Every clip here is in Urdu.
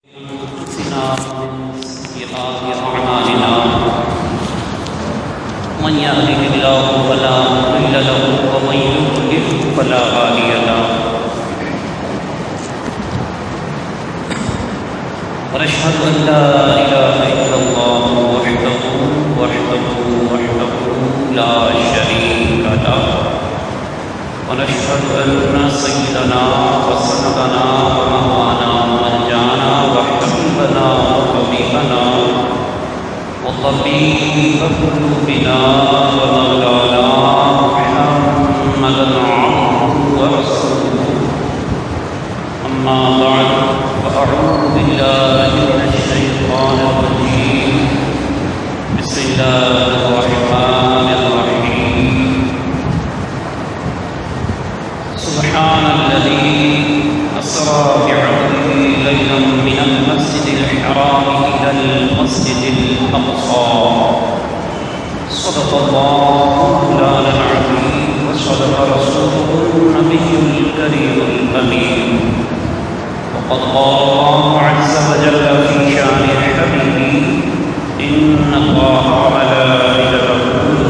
أنفسنا ومن سيئات أعمالنا من يهده الله فلا مضل له ومن يضلل فلا هادي له ونشهد أن لا إله إلا الله وحده لا شريك له ونشهد أن سيدنا وسندنا ومولانا ومنجانا وحبيبنا وطبيبنا وطبيب قلوبنا ومولانا محمدا عبده ورسوله أما بعد فأعوذ بالله من الشيطان الرجيم بسم الله الرحمن الرحيم سبحان الذي أسرى بعبده ليلا من المسجد الحرام إلى المسجد الأقصى صدق الله مولانا العظيم وصدق رسوله النبي الكريم الأمين وقد قال الله عز وجل في شأن حبيبه إن الله وملائكته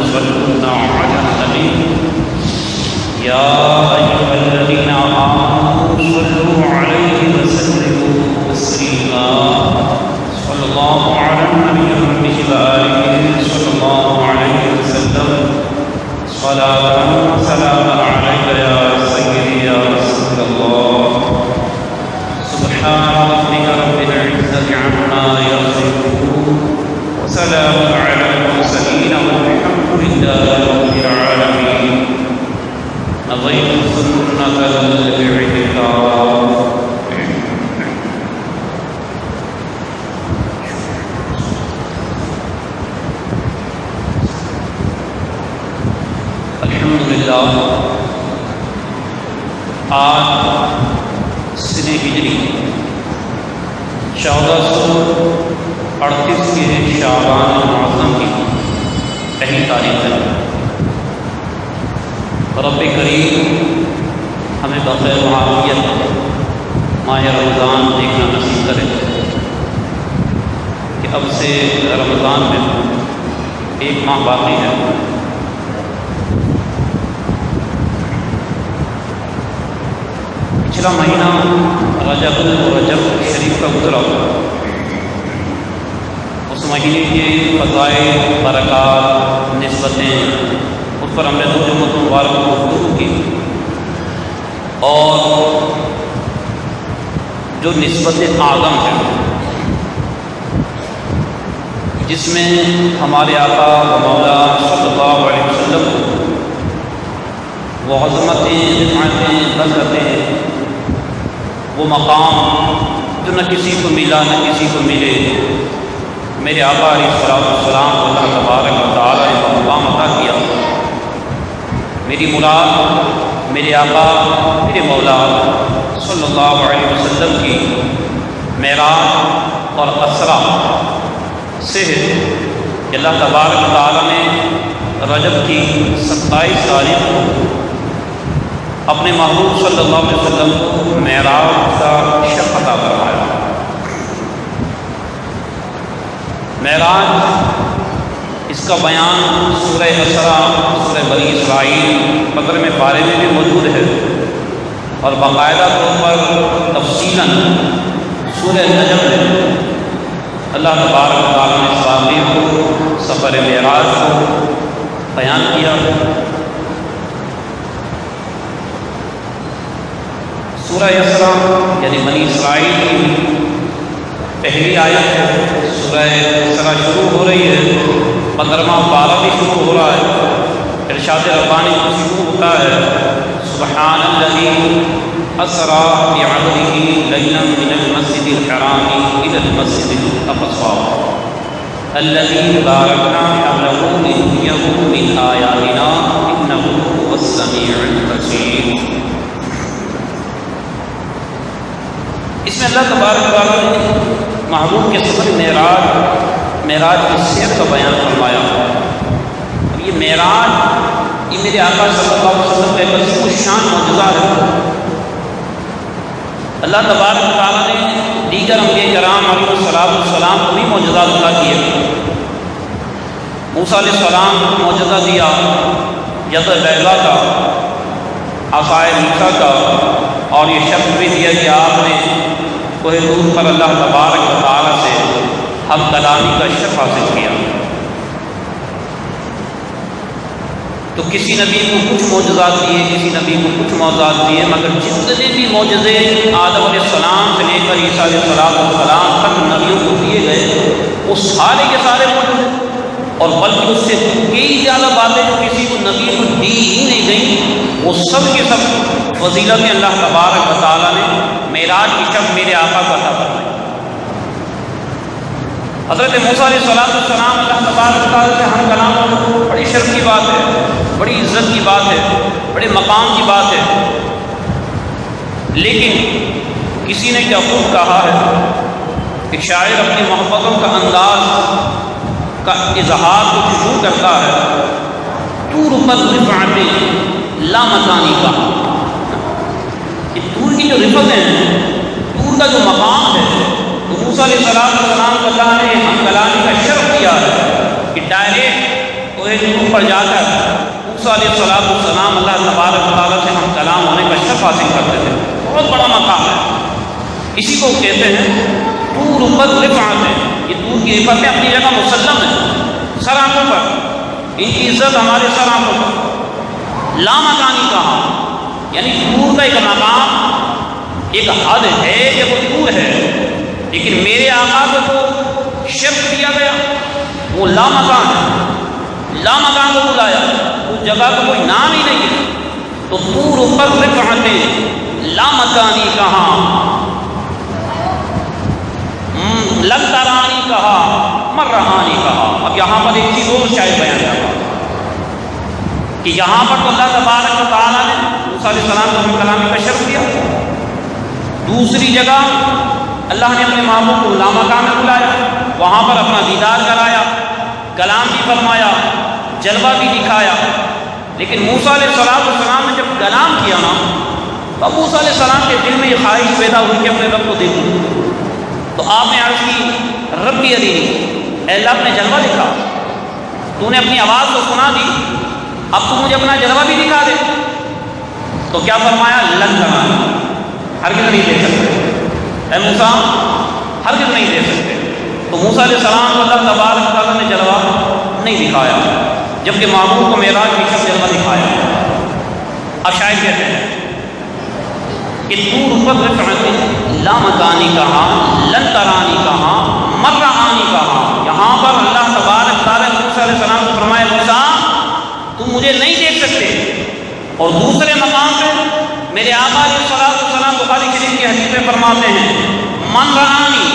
يصلون على النبي يا أيها الذين آمنوا صلوا عليه وسلموا تسليما صلى الله على النبي وآله صلى الله عليه وسلم صلاة وسلاما عليك يا سيدي يا رسول الله سبحان ربك رب العزة عما يصفون وسلام على المرسلين والحمد لله رب العالمين نظير سنة الاعتكاف الحمدللہ آج سنہ ہجری 1438 کے شعبان معظم کی پہلی تاریخ ہے۔ رب کریم ہمیں بخیر و عافیت ماہ رمضان دیکھنا نصیب کرے کہ اب سے رمضان میں ایک ماہ باقی ہے۔ پچھلا مہینہ رجب شریف کا گزرا، اس مہینے کے فضائل، برکات، نسبتیں، اس پر ہم نے دو جمعوں مبارک کو گفتگو کی، اور جو نسبت اعظم ہے جس میں ہمارے آقا و مولا صلی اللہ علیہ وسلم کو وہ عظمتیں، رفعتیں، عزتیں، وہ مقام جو نہ کسی کو ملا نہ کسی کو ملے، میرے آقا علیہ السلام کو اللہ تبارک و تعالیٰ نے وہ مقام عطا کیا۔ میری مراد میرے آقا میرے مولا صلی اللہ علیہ وسلم کی معراج اور اسرا سے ہے کہ اللہ تبارک و تعالیٰ نے رجب کی 27 تاریخ کو اپنے محبوب صلی اللہ علیہ وسلم کو معراج کا شرف عطا فرمایا۔ معراج اس کا بیان سورہ اسرا، سورہ بنی اسرائیل بقرہ میں پارے میں بھی موجود ہے، اور باقاعدہ طور پر تفصیلاً سورہ نجم میں اللہ تبارک و تعالیٰ نے اس واقعے کو، سفر معراج کو بیان کیا۔ سورہ اسرا یعنی بنی اسرائیل کی پہلی آیت ہے۔ سورہ اسرا شروع ہو رہی ہے، 15واں پارہ بھی شروع ہو رہا ہے، ارشاد ربانی شروع ہوتا ہے سبحان الذی اسرا بعبدہ لیلا من المسجد الحرام الی المسجد الاقصی الذی بارکنا حولہ لنریہ من آیاتنا انہ هو السمیع البصیر۔ اس میں اللہ تبارک و تعالیٰ نے محبوب کے سفر معراج کی سیر کا بیان فرمایا۔ اب یہ معراج یہ میرے آقا صلی اللہ علیہ وسلم کا ایک عظیم الشان معجزہ ہے اللہ تبارک و تعالیٰ نے دیگر انبیاء کرام علیہ السلام کو بھی معجزات عطا کیے۔ موسیٰ علیہ السلام کو معجزہ دیا ید بیضا کا، عصائے موسیٰ کا، اور یہ شرط بھی دیا کہ آپ نے کوہ طور پر اللہ تبارک و تعالیٰ سے ہم کلامی کا شرف حاصل کیا۔ تو کسی نبی کو کچھ معجزات دیے، کسی نبی کو کچھ معجزات دیے، مگر جتنے بھی معجزے آدم علیہ السلام سے لے کر عیسیٰ علیہ السلام تک نبیوں کو دیے گئے، وہ سارے کے سارے معجزے، اور بلکہ اس سے کئی زیادہ باتیں جو کسی کو نبی کو دی ہی نہیں گئیں، وہ سب کے سب فضیلتیں اللہ تبارک و تعالیٰ نے معراج کی شب میرے آقا کو عطا فرمائی۔ حضرت موسیٰ علیہ السلام اللہ تبارک و تعالیٰ سے ہم کلام ہو، بڑی شرف کی بات ہے، بڑی عزت کی بات ہے، بڑے مقام کی بات ہے، لیکن کسی نے کیا خوب کہا ہے کہ شاعر اپنی محبتوں کا انداز کا اظہار کو شروع کرتا ہے، طور پر رفعت لا مکانی کا، کہ طور کی جو رفعتیں ہیں، طور کا جو مقام ہے، تو موسیٰ علیہ السلام کو اللہ نے ہم کلامی کا شرف دیا ہے کہ ڈائریکٹ کوہ طور پر جا کر موسیٰ علیہ السلام اللہ تبارک و تعالیٰ سے ہم کلام ہونے کا شرف حاصل کرتے تھے۔ بہت بڑا مقام ہے، اسی کو کہتے ہیں طور پر رفعت ہے۔ یہ طور کی رفعتیں اپنی جگہ مسلم ہیں، سر آنکھوں پر، ان کی عزت ہمارے سر آنکھوں پر۔ لامکانی کہا، یعنی طور کا ایک مقام، ایک حد ہے کہ وہ طور ہے، لیکن میرے آقا کو تو شرف دیا گیا، وہ لامکان ہے، لامکان کو بلایا، اس جگہ کا کوئی نام ہی نہیں ہے۔ تو طور پر رفعتیں لامکانی کہا، لن ترانی کہا، مرہانی کہا۔ اب یہاں پر ایک چیز اور شاید بیان کرتا کہ یہاں پر تو اللہ تبارک و تعالیٰ نے موسیٰ علیہ السلام کو ہم کلامی کا شرف دیا، دوسری جگہ اللہ نے اپنے محبوب کو لامکان میں بلایا، وہاں پر اپنا دیدار کرایا، کلام بھی فرمایا، جلوہ بھی دکھایا۔ لیکن موسیٰ علیہ السلام نے جب کلام کیا نا، تو موسیٰ علیہ السلام کے دل میں یہ خواہش پیدا ہوئی کہ اپنے رب کو دیکھوں۔ تو آپ نے عرض کی ربی ارینی، اے اللہ اپنے جلوہ دکھا، تو نے اپنی آواز کو سنا دی، اب تو مجھے اپنا جلوہ بھی دکھا دے۔ تو کیا فرمایا؟ لن ترانی، ہرگز نہیں دے سکتے اے موسیٰ، ہرگز نہیں دے سکتے۔ تو موسیٰ علیہ السلام کو اللہ تبارک و تعالیٰ نے جلوہ نہیں دکھایا، جبکہ محبوب کو معراج کی شب جلوہ دکھایا۔ اب شاید کہتے ہیں کہ طور پر رفعت لامکانی کہا، لن ترانی کہا، مرہانی کہا۔ یہاں پر اللہ تبارک تعالیٰ نے موسیٰ علیہ السلام کو فرمایا موسیٰ تم مجھے نہیں دیکھ سکتے، اور دوسرے مقام پہ میرے آقا علیہ السلام بخاری شریف کی حدیث میں فرماتے ہیں من رآنی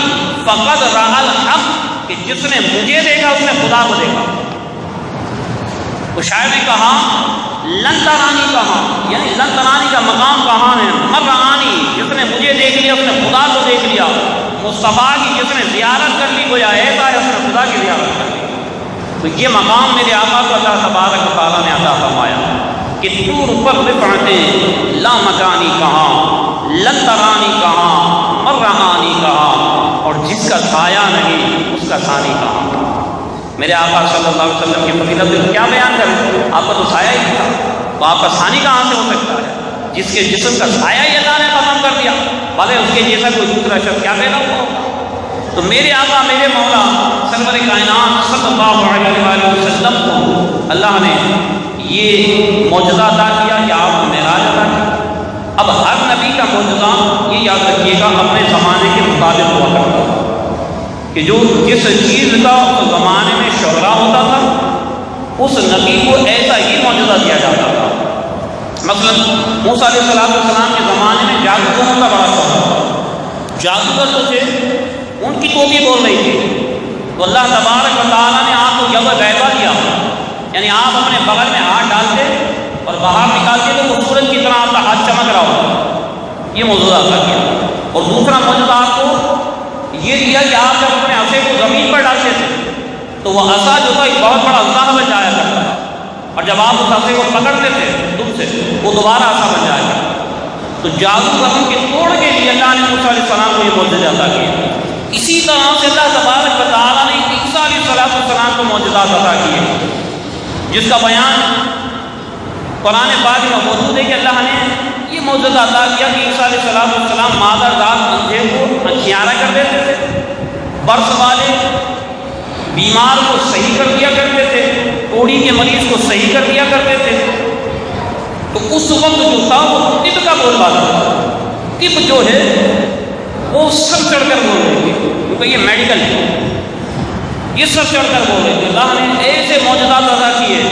فقد رأى الحق، کہ جس نے مجھے دیکھا اس نے خدا کو دیکھا۔ تو شاعر نے کہا لن ترانی کہا، یعنی لن ترانی کا مقام کہاں ہے؟ من رآنی، جس نے مجھے دیکھ لیا اس نے خدا کو دیکھ لیا۔ مصطفیٰ کی جس نے زیارت کر لی گویا ایسا ہے اس نے خدا کی زیارت کر لی۔ تو یہ مقام میرے آقا کو اللہ تبارک و تعالیٰ نے عطا فرمایا کہ طور پر رفعتیں لامکانی کہا، لن ترانی کہا، مرہانی کہا، اور جس کا سایہ نہیں اس کا ثانی کہا۔ میرے آقا صلی اللہ علیہ وسلم کی فضیلت کو کیا بیان کریں؟ آپ کا تو سایہ ہی تھا، تو آپ کا ثانی کہاں سے ہو سکتا ہے؟ جس کے جسم کا سایہ ہی اللہ نے ختم کر دیا، بھلے اس کے جیسا کوئی دوسرا شخص کیا پیدا ہوا۔ تو میرے آقا میرے مولا سرور کائنات صلی اللہ علیہ وآلہ وسلم کو اللہ نے یہ معجزہ عطا کیا کہ آپ کو معراج عطا کیا۔ اب ہر نبی کا معجزہ یہ یاد رکھیے گا اپنے زمانے کے مطابق ہوا کرتا تھا، کہ جو جس چیز کا اس زمانے میں شہرا ہوتا تھا اس نبی کو ایسا ہی معجزہ دیا جاتا تھا۔ مثلا موسیٰ علیہ السلام کے زمانے میں جادوگروں کا بڑا شہرا تھا، جادوگر جو تھے ان کی ٹوپی بول رہی تھی، تو اللہ تبارک و تعالیٰ نے آپ کو جب بیضا دیا، یعنی آپ اپنے بغل میں ہاتھ ڈالتے اور باہر نکالتے تو وہ سورج کی طرح آپ کا ہاتھ چمک رہا ہوتا، یہ معجزہ عطا کیا۔ اور دوسرا معجزہ آپ کو یہ دیا کہ آپ جب اپنے عصے کو زمین پر ڈالتے تھے تو وہ عصا جو تھا ایک بہت بڑا عصا بن جایا کرتا تھا، اور جب آپ اس عصے کو پکڑتے تھے تم سے وہ دوبارہ عصا بن جائے گا۔ تو جادوگروں کے توڑ کے لیے اللہ نے موسیٰ علیہ السلام کو یہ معجزہ عطا کیا۔ اسی طرح سے اللہ تبارک و تعالیٰ نے عیسیٰ علیہ السلام کو معجزات عطا کیے، جس کا بیان قرآن پاک میں موجود ہے کہ اللہ نے یہ معجزہ عطا کیا کہ عیسیٰ علیہ السلام مادر ذات اندھے کو اچھیارا کر دیتے تھے، برس والے بیمار کو صحیح کر دیا کرتے تھے، کوڑی کے مریض کو صحیح کر دیا کرتے تھے۔ تو اس وقت جو تھا وہ طب کا بول بالا تھا، طب جو ہے وہ سر چڑھ کر بول رہے تھے، کیونکہ یہ میڈیکل ہے، یہ سر چڑھ کر بول رہے تھے۔ اللہ نے ایسے معجزات عطا کیے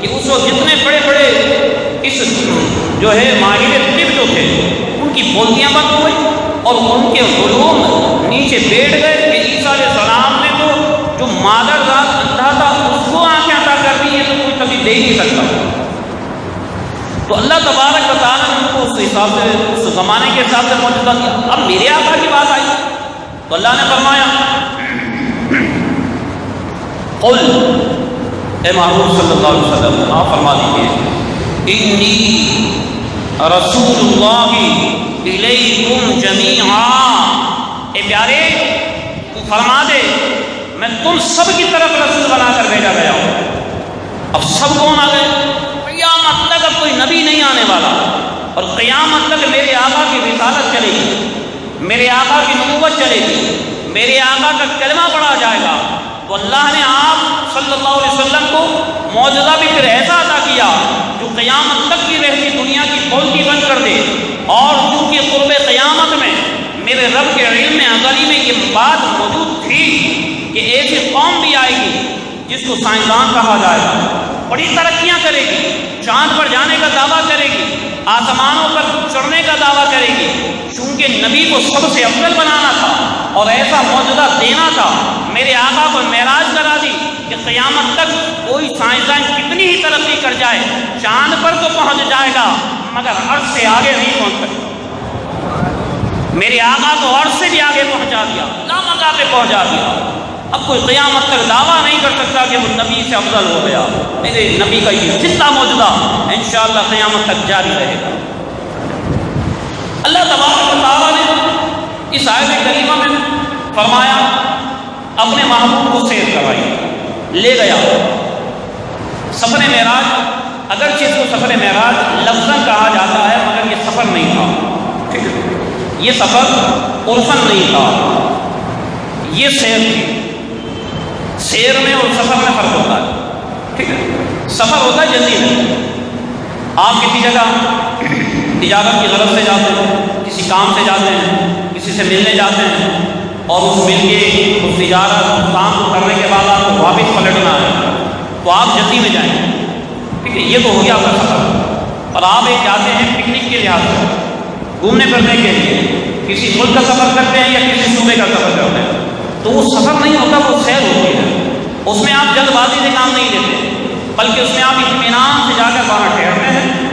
کہ اس وقت جتنے بڑے بڑے اس جو ہے ماہر طب جو تھے ان کی بولتیاں بند ہو گئی اور ان کے علوم نیچے بیٹھ گئے کہ عیسیٰ علیہ السلام نے تو جو مادر ذات اندھا تھا اس کو آنکھیں عطا کر دی، یہ تو کوئی کبھی دے ہی نہیں سکتا۔ تو اللہ تبارک و تعالیٰ نے ان کو اس حساب سے اس زمانے کے حساب سے معجزہ دیا۔ اب میرے آقا کی بات آئی تو اللہ نے فرمایا قل، اے محبوب صلی اللہ علیہ وسلم آپ فرما دیجیے، انی رسول اللہ الیکم جمیعا، اے پیارے تو فرما دے میں تم سب کی طرف رسول بنا کر بھیجا گیا ہوں۔ اب سب کون آ گئے؟ قیامت تک اب کوئی نبی نہیں آنے والا، اور قیامت تک میرے آقا کی رسالت چلے گی، میرے آقا کی نبوت چلے گی، میرے آقا کا کلمہ پڑھا جائے گا۔ تو اللہ نے آپ صلی اللہ علیہ وسلم کو معجزہ بھی پھر ایسا عطا کیا جو قیامت تک کی رہتی دنیا کی پھولتی بند کر دے۔ اور چونکہ قرب قیامت میں میرے رب کے علم ازلی میں یہ بات موجود تھی کہ ایسی قوم بھی آئے گی جس کو سائنسدان کہا جائے گا، بڑی ترقیاں کرے گی، چاند پر جانے کا دعویٰ کرے گی، آسمانوں پر چڑھنے کا دعویٰ کرے گی، چونکہ نبی کو سب سے افضل بنانا تھا اور ایسا معجزہ دینا تھا۔ میرے آقا کو معراج کرا دی کہ قیامت تک کوئی سائنسدان کتنی ہی ترقی کر جائے چاند پر تو پہنچ جائے گا مگر عرش سے آگے نہیں پہنچ سکتا۔ میرے آقا کو عرش سے بھی آگے پہنچا دیا، لامکاں پہ پہنچا دیا۔ اب کوئی قیامت تک دعویٰ نہیں کر سکتا کہ وہ نبی سے افضل ہو گیا۔ میرے نبی کا یہ زندہ معجزہ انشاءاللہ قیامت تک جاری رہے گا۔ اللہ تبارک و تعالیٰ نے اس آیت کریمہ میں فرمایا اپنے محبوب کو سیر کروائی، لے گیا۔ سفر معراج، اگرچہ اس کو سفر معراج لفظاً کہا جاتا ہے مگر یہ سفر نہیں تھا، یہ سفر عرفاً نہیں تھا، یہ سیر تھی۔ سیر میں اور سفر میں فرق ہوتا ہے، ٹھیک ہے؟ سفر ہوتا ہے جلدی میں، آپ کسی جگہ تجارت کی غرض سے جاتے ہیں، کسی کام سے جاتے ہیں، کسی سے ملنے جاتے ہیں اور اس مل کے اس تجارت اس کام کو کرنے کے بعد آپ کو واپس پلٹنا ہے تو آپ جلدی میں جائیں، ٹھیک ہے؟ یہ تو ہو گیا آپ کا سفر۔ اور آپ ایک جاتے ہیں پکنک کے لحاظ سے، گھومنے پھرنے کے لیے، کسی ملک کا سفر کرتے ہیں یا کسی صوبے کا سفر کرتے ہیں، تو وہ سفر نہیں ہوتا، وہ سیر ہوتی ہے۔ اس میں آپ جلد بازی سے کام نہیں لیتے، بلکہ اس میں آپ اطمینان سے جا کر وہاں ٹھہرتے ہیں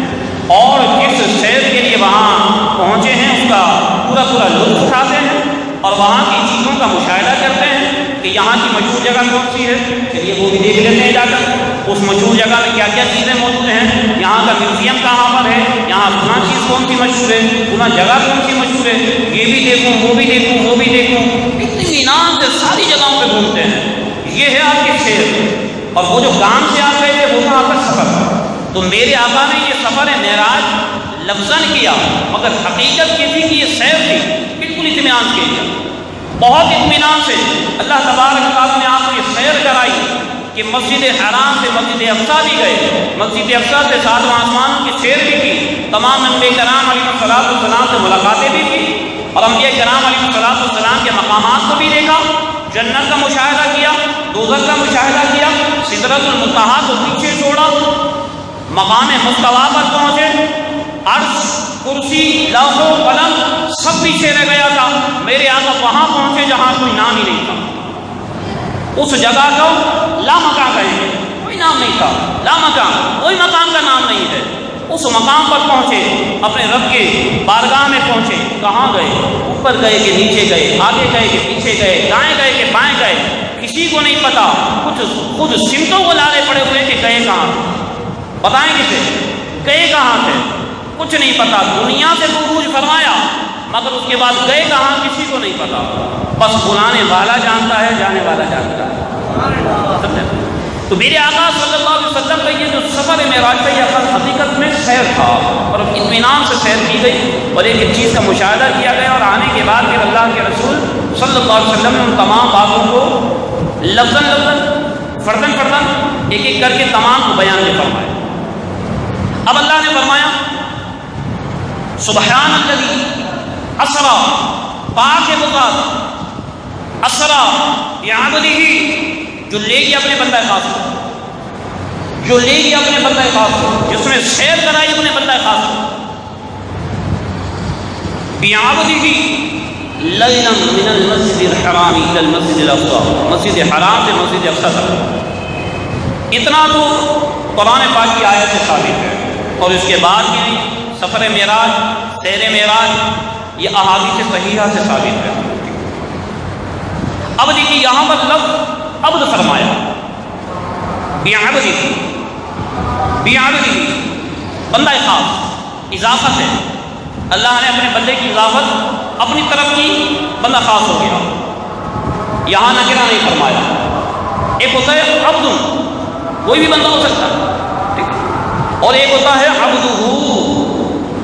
اور جس سیر کے لیے وہاں پہنچے ہیں اس کا پورا لطف اٹھاتے ہیں اور وہاں کی چیزوں کا مشاہدہ کرتے ہیں کہ یہاں کی مشہور جگہ کون سی ہے، چلیے وہ بھی دیکھ لیتے ہیں جا کر اس مشہور جگہ میں کیا کیا چیزیں موجود ہیں، یہاں کا میوزیم کہاں پر ہے، یہاں فلاں چیز کون سی مشہور ہے، فلاں جگہ کون سی مشہور ہے، یہ بھی دیکھوں وہ بھی دیکھوں وہ بھی دیکھوں، اطمینان سے ساری جگہوں پہ گھومتے ہیں۔ یہ ہے آپ کی سیر۔ اور وہ جو کام سے آ گئے تھے وہ تھا آپ کا سفر۔ تو میرے آقا نے یہ سفر معراج لفظاً کیا مگر حقیقت یہ تھی کہ یہ سیر تھی، بالکل اطمینان کے لیے، بہت اطمینان سے اللہ تبارک و تعالیٰ نے آپ کو یہ سیر کرائی کہ مسجد حرام سے مسجد اقصیٰ بھی گئے، مسجد اقصیٰ سے ساتواں آسمان کی سیر بھی کی، تمام انبیاء کرام علیہ السلام سے ملاقاتیں بھی کی اور انبیاء کرام علیہ السلام کے مقامات کو بھی دیکھا، جنت کا مشاہدہ کیا، دوزخ کا مشاہدہ کیا، سدرۃ المنتہا کو پیچھے چھوڑا، مقام مستویٰ پر پہنچے، عرش، کرسی، لوح و قلم سب پیچھے رہ گیا تھا، میرے آقا وہاں پہنچے جہاں کوئی نام ہی نہیں تھا، اس جگہ کو لامکاں کہیں گے، کوئی نام نہیں تھا، لامکاں، کوئی مقام کا نام نہیں ہے، اس مقام پر پہنچے، اپنے رب کے بارگاہ میں پہنچے، کہاں گئے، اوپر گئے کہ نیچے گئے، آگے گئے کہ پیچھے گئے، دائیں گئے کہ بائیں گئے، کسی کو نہیں پتا، کچھ خود سمتوں کو لالے پڑے ہوئے کہ گئے کہاں، بتائیں کسے گئے کہاں تھے، کچھ نہیں پتا، دنیا سے تو عروج فرمایا مگر اس کے بعد گئے کہاں کسی کو نہیں پتا، بس بلانے والا جانتا ہے، جانے والا جانتا ہے۔ تو میرے آقا صلی اللہ علیہ وسلم کا یہ جو سفر معراج کا یہ حقیقت میں سیر تھا، اور اطمینان سے سیر کی گئی اور ایک چیز کا مشاہدہ کیا گیا، اور آنے کے بعد پھر اللہ کے رسول صلی اللہ علیہ وسلم نے ان تمام باتوں کو لفظاً فرداً ایک ایک کر کے تمام کو بیان میں فرمایا۔ اب اللہ نے فرمایا سبحان الذی اسرا، پاک ہے وہ ذات، اسرا بعبدہ، جو لے گیا اپنے بندہ خاص کو، جو لے گیا اپنے بندہ خاص کو، جس نے سیر کرائی اپنے بندہ خاص کو، بعبدہ لیلا من المسجد الحرام الى المسجد الاقصى، مسجد حرام سے مسجد اقصی تک۔ اتنا تو قرآن پاک کی آیت سے ثابت ہے، اور اس کے بعد بھی سفر معراج، سیر معراج، یہ احادیث صحیحہ سے ثابت ہے۔ اب دیکھیے یہاں پر لفظ عبد فرمایا، بعبدہ، بندہ خاص، اضافت ہے، اللہ نے اپنے بندے کی اضافت اپنی طرف کی، بندہ خاص ہو گیا، یہاں نکرہ نہیں فرمایا۔ ایک ہوتا ہے عبد، کوئی بھی بندہ ہو سکتا ہے، اور ایک ہوتا ہے عبدہ،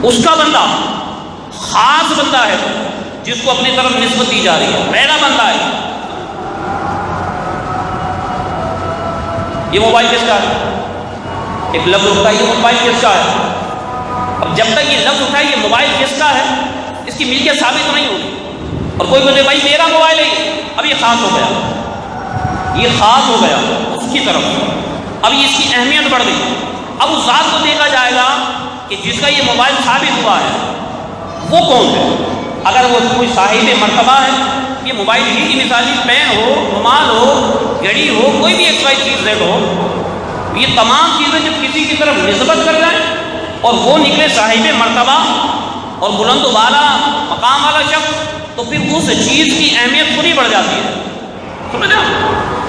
اس کا بندہ، خاص بندہ ہے جس کو اپنی طرف نسبت دی جا رہی ہے، پہلا بندہ ہے۔ یہ موبائل کس کا ہے؟ ایک لفظ اٹھتا ہے، یہ موبائل کس کا ہے؟ اب جب تک یہ لفظ اٹھا ہے یہ موبائل کس کا ہے، اس کی ملکیت ثابت نہیں ہوگی، اور کوئی بولے بھائی میرا موبائل ہے، اب یہ خاص ہو گیا، یہ خاص ہو گیا اس کی طرف، اب اس کی اہمیت بڑھ گئی۔ اب اس ذات کو دیکھا جائے گا کہ جس کا یہ موبائل ثابت ہوا ہے وہ کون ہے۔ اگر وہ کوئی صاحب مرتبہ ہے، یہ موبائل ہی کی مثالی پین ہو، رومال ہو، گھڑی ہو، کوئی بھی ایکس وائی چیز زیڈ ہو، یہ تمام چیزیں جب کسی کی طرف نسبت کر جائیں اور وہ نکلے صاحب مرتبہ اور بلند و بالا مقام والا شخص، تو پھر اس چیز کی اہمیت پوری بڑھ جاتی ہے، سمجھا؟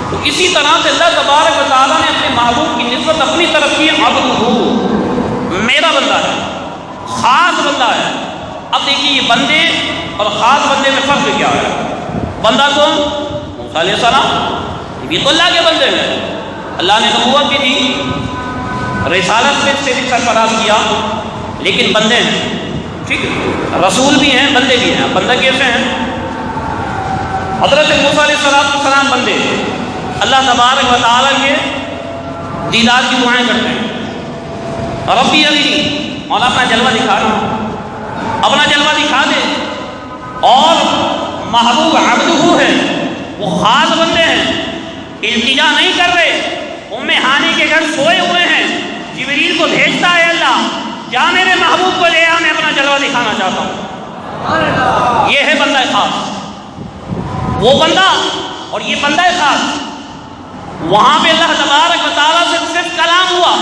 تو اسی طرح سے اللہ تبارک و تعالیٰ نے اپنے محبوب کی نسبت اپنی طرف کی، عبدہ، میرا بندہ ہے، خاص بندہ ہے۔ اب دیکھیے یہ بندے اور خاص بندے میں فرق کیا ہے؟ بندہ کون؟ موسیٰ علیہ السلام، یہ تو اللہ کے بندے ہیں، اللہ نے نبوت بھی دی، رسالت میں سے بھی سرفراز کیا، لیکن بندے ہیں، ٹھیک ہے، رسول بھی ہیں بندے بھی ہیں۔ بندہ کیسے ہیں؟ حضرت موسیٰ علیہ السلام بندے، اللہ تبارک و تعالیٰ کے دیدار کی دعائیں کرتے ہیں، ربی ارنی، مولا اپنا جلوہ دکھا رہا ہوں، اپنا جلوہ دکھا دے، اور محبوب عبدہ ہے، وہ خاص بندے ہیں، التجا نہیں کر رہے، ام ہانی کے گھر سوئے ہوئے ہیں، جبریل کو بھیجتا ہے اللہ، جا میرے محبوب کو لے آ، میں اپنا جلوہ دکھانا چاہتا ہوں۔ یہ ہے بندہ خاص، وہ بندہ اور یہ بندہ خاص۔ وہاں پہ اللہ تبارک و تعالیٰ سے صرف کلام ہوا،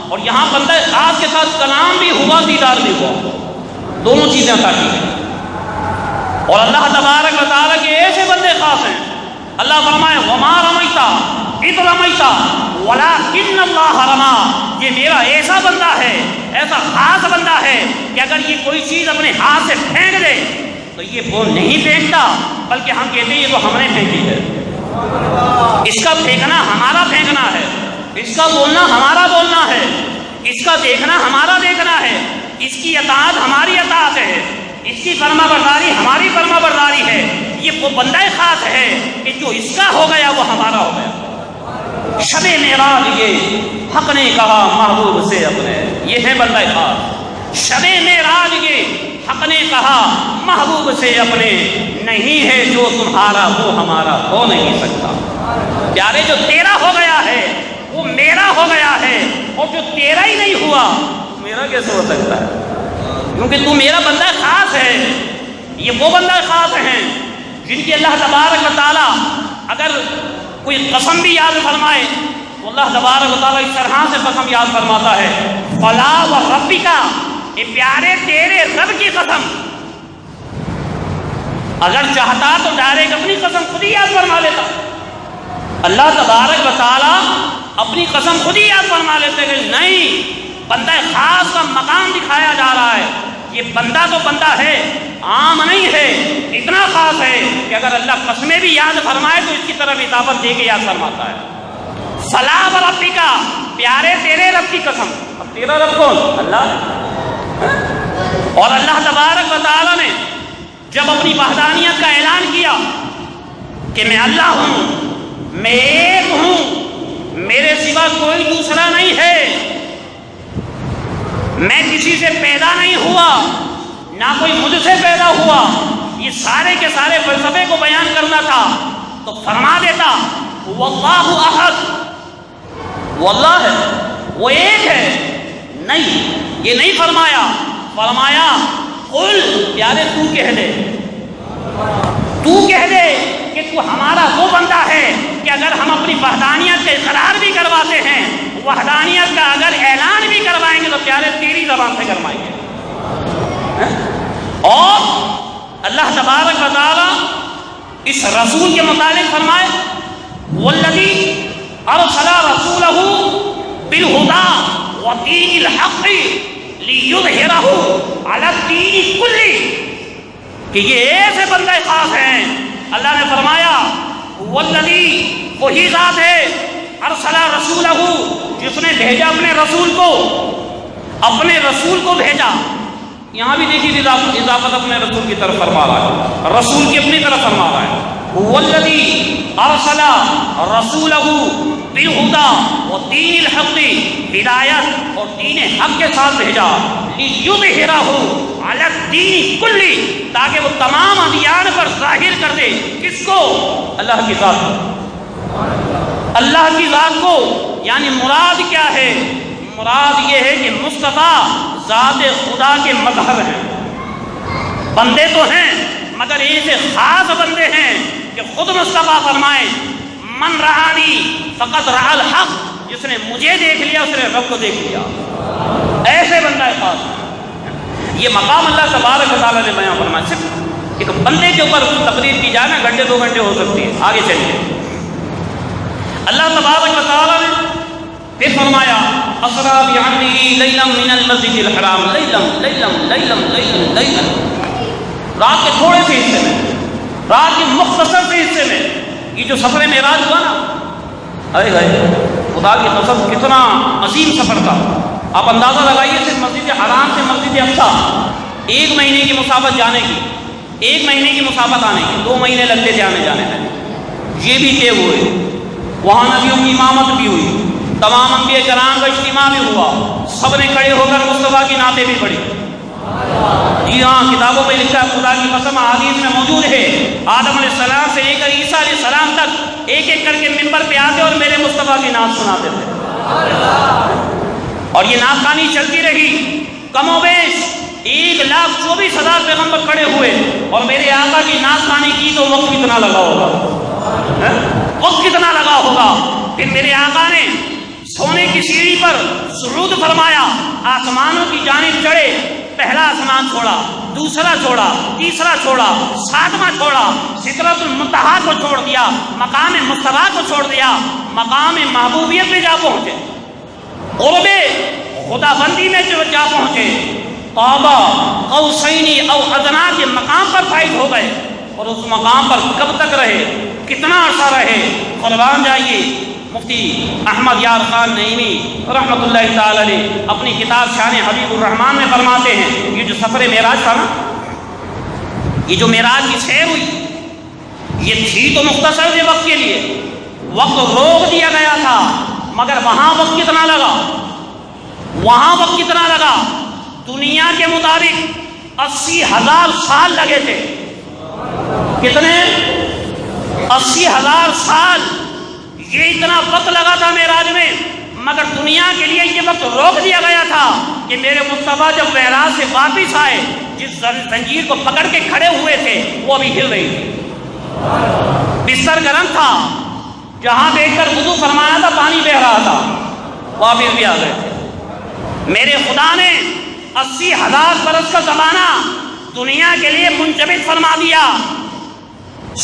اور یہاں بندہ خاص کے ساتھ کلام بھی ہوا، دیدار بھی ہوا، دونوں چیزیں عطا کی ہیں۔ اور اللہ تبارک و تعالیٰ کے ایسے بندے خاص ہیں، اللہ فرمائے وما رمیتا اذ رمیتا ولکن اللہ رما، یہ میرا ایسا بندہ ہے، ایسا خاص بندہ ہے کہ اگر یہ کوئی چیز اپنے ہاتھ سے پھینک دے تو یہ وہ نہیں پھینکتا، بلکہ ہم کہتے ہیں یہ تو ہم نے پھینکی ہے، اس کا پھینکنا ہمارا پھینکنا ہے، اس کا بولنا ہمارا بولنا ہے، اس کا دیکھنا ہمارا دیکھنا ہے، اس کی اطاعت ہماری اطاعت ہے، اس کی فرما برداری ہماری فرما برداری ہے۔ یہ وہ بندہ خاص ہے کہ جو اس کا ہو گیا وہ ہمارا ہو گیا۔ شب معراج یہ حق نے کہا محبوب سے اپنے، یہ ہے بندہ خاص۔ شب معراج یہ حق نے کہا محبوب سے اپنے، نہیں ہے جو تمہارا وہ ہمارا ہو نہیں سکتا۔ پیارے جو تیرا ہو گیا ہے وہ میرا ہو گیا ہے، اور جو تیرا ہی نہیں ہوا میرا کیسے ہو سکتا ہے؟ کیونکہ تو میرا بندہ خاص ہے۔ یہ وہ بندہ خاص ہیں جن کی اللہ تبارک و تعالیٰ اگر کوئی قسم بھی یاد فرمائے تو اللہ تبارک و تعالیٰ اس طرح سے قسم یاد فرماتا ہے، فلا و ربک، اے پیارے تیرے رب کی قسم۔ اگر چاہتا تو ڈائریکٹ اپنی قسم خود ہی یاد فرما لیتا، اللہ تبارک و تعالیٰ اپنی قسم خود ہی یاد فرما لیتے، کہ نہیں بندہ خاص کا مقام دکھایا جا رہا ہے. یہ بندہ تو بندہ ہے، عام نہیں ہے، اتنا خاص ہے کہ اگر اللہ قسمیں بھی یاد فرمائے تو اس کی طرف اضافت دے کے یاد فرماتا ہے. فلا وربک، پیارے تیرے رب کی قسم. اب تیرا رب کون؟ اللہ. اور اللہ تبارک و تعالی نے جب اپنی وحدانیت کا اعلان کیا کہ میں اللہ ہوں، میں ایک ہوں، میرے سوا کوئی دوسرا نہیں ہے، میں کسی سے پیدا نہیں ہوا، نہ کوئی مجھ سے پیدا ہوا، یہ سارے کے سارے فلسفے کو بیان کرنا تھا تو فرما دیتا واللہ احد، وہ اللہ ہے، وہ ایک ہے. نہیں، یہ نہیں فرمایا. فرمایا قل، پیارے تو کہہ دے، تو کہہ دے کہ تو ہمارا وہ بندہ ہے کہ اگر ہم اپنی وحدانیت کا اقرار بھی کرواتے ہیں، وحدانیت کا اگر اعلان بھی کروائیں گے تو پیارے تیری زبان سے کروائیں گے. اور اللہ تبارک و تعالی اس رسول کے متعلق فرمائے والذی ارسل رسولہ بالہدی ودین الحق لیظہرہ علی الدین کلہ، کہ یہ ایسے بندے خاص ہیں. اللہ نے فرمایا والذی، وہی ذات ہے ارسل رسولہ، جس نے بھیجا اپنے رسول کو، اپنے رسول کو بھیجا. یہاں بھی دیکھیے اضافت اپنے رسول کی طرف فرما رہا ہے، رسول کی اپنی طرف فرما رہا ہے. والذی ارسل رسولہ بالہدی ودین الحق، ہدایت اور دین حق کے ساتھ بھیجا. لیظہرہ علی الدین کلہ، تاکہ وہ تمام ادیان پر ظاہر کر دے. کس کو؟ اللہ کی ذات کو. اللہ کی ذات کو. یعنی مراد کیا ہے؟ مراد یہ ہے کہ مصطفیٰ ذات خدا کے مظہر ہیں. بندے تو ہیں مگر ایسے خاص بندے ہیں کہ خود مصطفیٰ فرمائے من رآنی فقد رأى الحق، جس نے مجھے دیکھ لیا اس نے رب کو دیکھ لیا. ایسے بندہ خاص ہے. یہ مقام اللہ تبارک و تعالیٰ نے بیان فرمایا. صرف ایک بندے کے اوپر تقریر کی جائے نا، گھنٹے 2 گھنٹے ہو سکتی ہے. آگے چلیے. اللہ تبارک و تعالیٰ نے پھر فرمایا اسرا بعبده لیلا من المسجد الحرام لیلا، رات کے تھوڑے سے حصے میں، رات کے مختصر سے حصے میں یہ جو سفر معراج ہوا نا، ارے گئے خدا کی قسم کتنا عظیم سفر تھا. آپ اندازہ لگائیے صرف مسجد حرام سے مسجد اقصی 1 مہینے کی مسافت جانے کی، 1 مہینے کی مسافت آنے کی، 2 مہینے لگتے تھے آنے جانے میں. یہ بھی طے ہوئے، وہاں نبیوں کی امامت بھی ہوئی، تمام انبیاء کرام کا اجتماع بھی ہوا، سب نے کھڑے ہو کر مصطفیٰ کی نعتیں بھی پڑھی. جی ہاں، کتابوں میں لکھا ہے، خدا کی قسم حدیث میں موجود ہے، آدم علیہ السلام سے لے کر عیسیٰ علیہ السلام تک ایک ایک کر کے ممبر پہ آتے اور میرے مصطفیٰ کی نعت سناتے تھے. اور یہ نعت خوانی چلتی رہی. کم و بیش 1,24,000 پیغمبر کھڑے ہوئے اور میرے آقا کی نعت خوانی کی تو وقت کتنا لگا ہوگا، وقت کتنا لگا ہوگا. پھر میرے آقا نے سونے کی سیڑھی پر سرود فرمایا، آسمانوں کی جانب چڑھے، پہلا آسمان چھوڑا، دوسرا چھوڑا، تیسرا چھوڑا، 7واں چھوڑا، سدرۃ المنتہا کو چھوڑ دیا، مقام مصطفیٰ کو چھوڑ دیا، مقام محبوبیت میں جا پہنچے، قرب خدا بندی میں جو جا پہنچے، قاب قوسین او ادنیٰ کے مقام پر فائز ہو گئے. اور اس مقام پر کب تک رہے، کتنا عرصہ رہے؟ قربان جائیے. مفتی احمد یار خان نعیمی رحمۃ اللہ تعالی علیہ اپنی کتاب شان حبیب الرحمان میں فرماتے ہیں، یہ جو سفر معراج تھا نا، یہ جو معراج کی سیر ہوئی، یہ تھی تو مختصر سے وقت کے لیے، وقت روک دیا گیا تھا، مگر وہاں وقت کتنا لگا، وہاں وقت کتنا لگا؟ دنیا کے مطابق 80,000 سال لگے تھے. کتنے؟ 80,000 سال. یہ اتنا وقت لگا تھا معراج میں، مگر دنیا کے لیے یہ وقت روک دیا گیا تھا کہ میرے مصطفیٰ جب معراج سے واپس آئے، جس زنجیر کو پکڑ کے کھڑے ہوئے تھے وہ ابھی ہل رہی تھی، بستر گرم تھا، جہاں بیٹھ کر وضو فرمایا تھا پانی بہ رہا تھا، واپس بھی آ گئے تھے. میرے خدا نے 80,000 برس کا زمانہ دنیا کے لیے منجمد فرما دیا،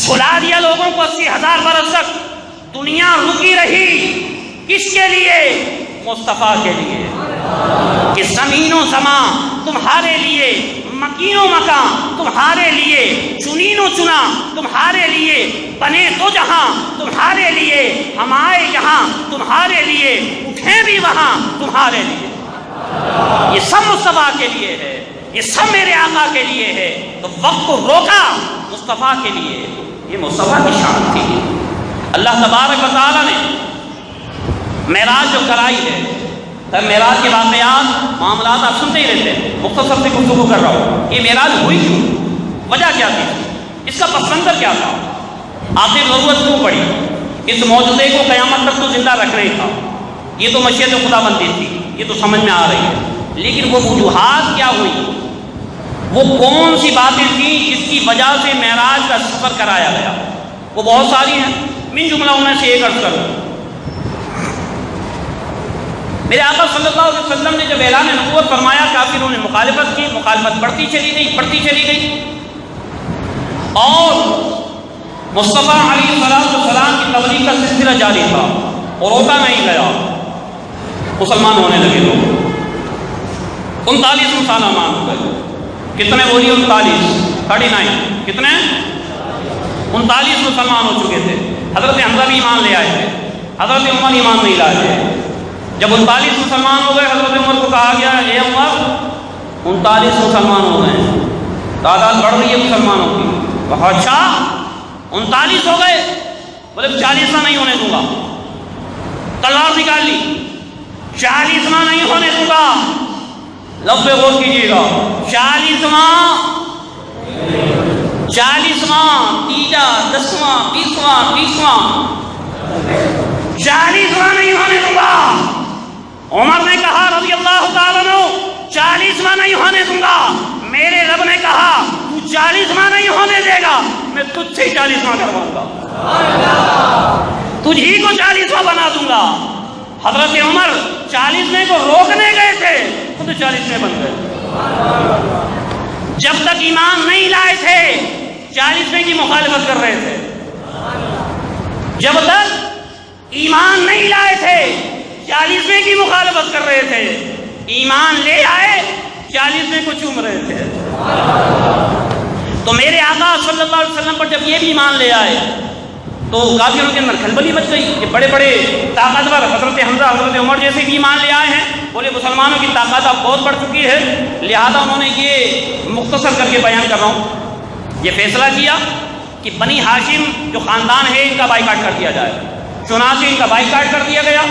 سلا دیا لوگوں کو. 80,000 برس تک دنیا رکی رہی، کس کے لیے؟ مصطفیٰ کے لیے. کہ زمین و زمان تمہارے لیے، مکین و مکان تمہارے لیے، چنین و چنا تمہارے لیے، بنے تو جہاں تمہارے لیے، ہم آئے جہاں تمہارے لیے، اٹھیں بھی وہاں تمہارے لیے۔ یہ سب مصطفیٰ کے لیے ہے، یہ سب میرے آقا کے لیے ہے، تو وقت کو روکا مصطفیٰ کے لیے۔ یہ مصطفیٰ کی شان تھی۔ اللہ تبارک و تعالیٰ نے معراج جو کرائی ہے، معراج کے واقعات معاملات آپ سنتے ہی رہتے ہیں، مختصر سے گفتگو کر رہا ہوں۔ یہ معراج ہوئی کیوں؟ وجہ کیا تھی؟ اس کا پس منظر کیا تھا؟ آخر ضرورت کیوں پڑی؟ اس معجزے کو قیامت تک تو زندہ رکھنا ہی تھا۔ یہ تو مشیت خدا بندی تھی، یہ تو سمجھ میں آ رہی ہے، لیکن وہ وجوہات کیا ہوئی؟ وہ کون سی باتیں تھیں جس کی وجہ سے معراج کا سفر کرایا گیا؟ وہ بہت ساری ہیں، من جملہ ان میں سے ایک عرض کروں۔ میرے آقا صلی اللہ علیہ وسلم نے جب اعلان نبوت فرمایا، کافروں نے مخالفت کی، مخالفت بڑھتی چلی گئی، اور مصطفیٰ علیہ السلام کی تبلیغ کا سلسلہ جاری تھا اور روکا نہیں گیا۔ مسلمان ہونے لگے لوگ، 39 مسلمان ہو گئے۔ کتنے بولی؟ 39 کتنے؟ 39 مسلمان ہو چکے تھے۔ حضرت حمزہ بھی ایمان لے آئے تھے، حضرت عمر ایمان نہیں لائے تھے۔ جب 39 مسلمان ہو گئے، حضرت عمر کو کہا گیا، اے عمر 39 مسلمان ہو گئے، تعداد بڑھ رہی ہے مسلمانوں کی۔ کہا اچھا 39 ہو گئے، بولے 40واں نہیں ہونے دوں گا۔ تلوار نکال لی، 40واں نہیں ہونے دوں گا۔ لفظ پہ غور کیجیے گا، 40واں، 3جا 10واں 20واں 30واں، 40واں نہیں ہونے دوں گا۔ عمر نے کہا رضی اللہ تعالیٰ عنہ 40واں نہیں ہونے دوں گا۔ میرے رب نے کہا تو 40واں نہیں ہونے دے گا، میں تجھ سے 40واں کرواؤں گا، تجھ ہی کو 40واں بنا دوں گا۔ حضرت عمر 40ویں کو روکنے گئے تھے، خود 40ویں بن گئے۔ جب تک ایمان نہیں لائے تھے 40ویں کی مخالفت کر رہے تھے، جب تک ایمان نہیں لائے تھے 40ویں کی مخالفت کر رہے تھے، ایمان لے آئے 40ویں کو چوم رہے تھے۔ تو میرے آقا صلی اللہ علیہ وسلم پر جب یہ بھی ایمان لے آئے تو کافروں کے اندر کھلبلی مچ گئی کہ بڑے بڑے طاقتور حضرت حمزہ، حضرت عمر جیسے بھی ایمان لے آئے ہیں، بولے مسلمانوں کی طاقت اب بہت بڑھ چکی ہے، لہذا انہوں نے یہ مختصر کر کے بیان کر رہا ہوں، یہ فیصلہ کیا کہ بنی ہاشم جو خاندان ہے ان کا بائیکاٹ کر دیا جائے۔ چنانچہ ان کا بائیکاٹ کر دیا گیا۔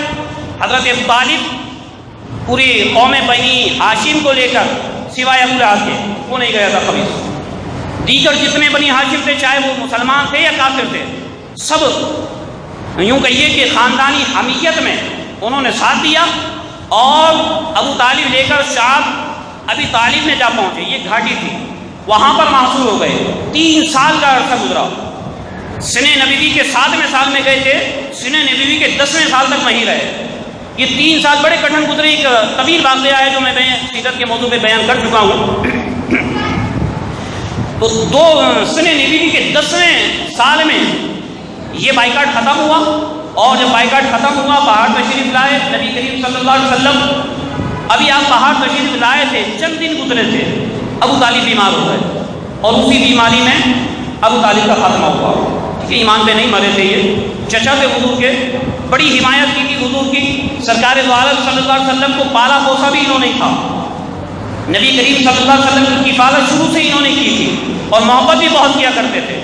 حضرت ابو طالب پوری قوم بنی ہاشم کو لے کر سوائے ابو لہب کے وہ نہیں گیا تھا کبھی۔ دیگر جتنے بنی ہاشم تھے، چاہے وہ مسلمان تھے یا کافر تھے، سب یوں کہیے کہ خاندانی حمیت میں انہوں نے ساتھ دیا، اور ابو طالب لے کر شام ابی طالب میں جا پہنچے۔ یہ گھاٹی تھی، وہاں پر محصور ہو گئے۔ 3 سال کا عرصہ گزرا۔ سن نبوی کے 7ویں سال میں گئے تھے، سن نبوی کے 10ویں سال تک وہیں رہے۔ یہ 3 سال بڑے کٹھن گزرے۔ ایک طویل واقعہ ہے جو میں سیرت کے موضوع پہ بیان کر چکا ہوں۔ تو سن نبوی کے 10ویں سال میں یہ بائیکاٹ ختم ہوا، اور جب بائیکاٹ ختم ہوا پہاڑ تشریف لائے نبی کریم صلی اللہ علیہ وسلم۔ ابھی آپ پہاڑ تشریف لائے تھے، چند دن گزرے تھے، ابو طالب بیمار ہو گئے، اور اسی بیماری میں ابو طالب کا خاتمہ ہوا۔ کہ ایمان پہ نہیں مرے تھے، یہ چچا تھے حضور کے، بڑی حمایت کی تھی حضور کی۔ سرکار دو عالم صلی اللہ علیہ وسلم کو پالا پوسا بھی انہوں نے تھا، نبی کریم صلی اللہ علیہ وسلم کی حفاظت شروع سے انہوں نے کی تھی، اور محبت بھی بہت کیا کرتے تھے،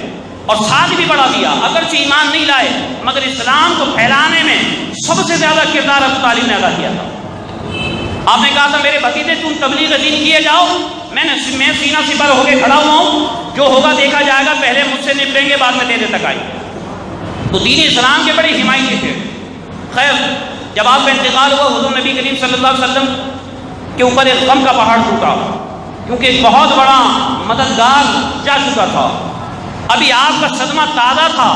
اور ساتھ بھی بڑھا دیا۔ اگرچہ ایمان نہیں لائے مگر اسلام کو پھیلانے میں سب سے زیادہ کردار ابو طالب نے ادا کیا تھا۔ آپ نے کہا تھا میرے بھتیجے تم تبلیغ دین کیے جاؤ، میں سینہ سپر ہو کے کھڑا ہوا ہوں، جو ہوگا دیکھا جائے گا، پہلے مجھ سے نپٹیں گے بعد میں تیرے تک آئی۔ تو دین اسلام کے بڑے حمایتی تھے۔ خیر جب آپ کا انتقال ہوا، حضور نبی کریم صلی اللہ علیہ وسلم کے اوپر ایک غم کا پہاڑ ٹوٹا، کیونکہ ایک بہت بڑا مددگار جا چکا تھا۔ ابھی آپ کا صدمہ تازہ تھا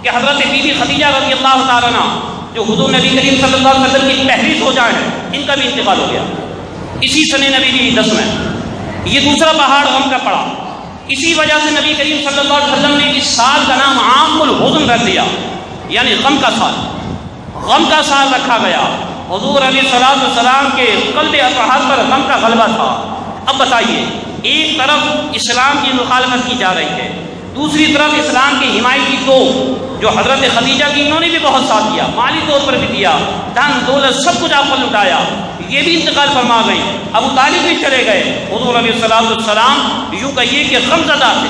کہ حضرت بی بی خدیجہ رضی اللہ تعالیٰ عنہ جو حضور نبی کریم صلی اللہ علیہ وسلم کی پہلی زوجہ ہیں، ان کا بھی انتقال ہو گیا اسی سن نبی 10 میں۔ یہ دوسرا پہاڑ غم کا پڑا۔ اسی وجہ سے نبی کریم صلی اللہ علیہ وسلم نے اس سال کا نام عام الحزن رکھ دیا، یعنی غم کا سال، غم کا سال رکھا گیا۔ حضور علیہ السلام کے قلب اطہر پر غم کا غلبہ تھا۔ اب بتائیے، ایک طرف اسلام کی مخالفت کی جا رہی ہے، دوسری طرف اسلام کی حمایتی تو جو حضرت خدیجہ کی، انہوں نے بھی بہت ساتھ دیا، مالی طور پر بھی دیا، دھن دولت سب کچھ آپ کو لٹایا، یہ بھی انتقال فرما گئی، ابو طالب بھی چلے گئے۔ حضور علیہ السلام یوں کہیے کہ غم زدہ تھے،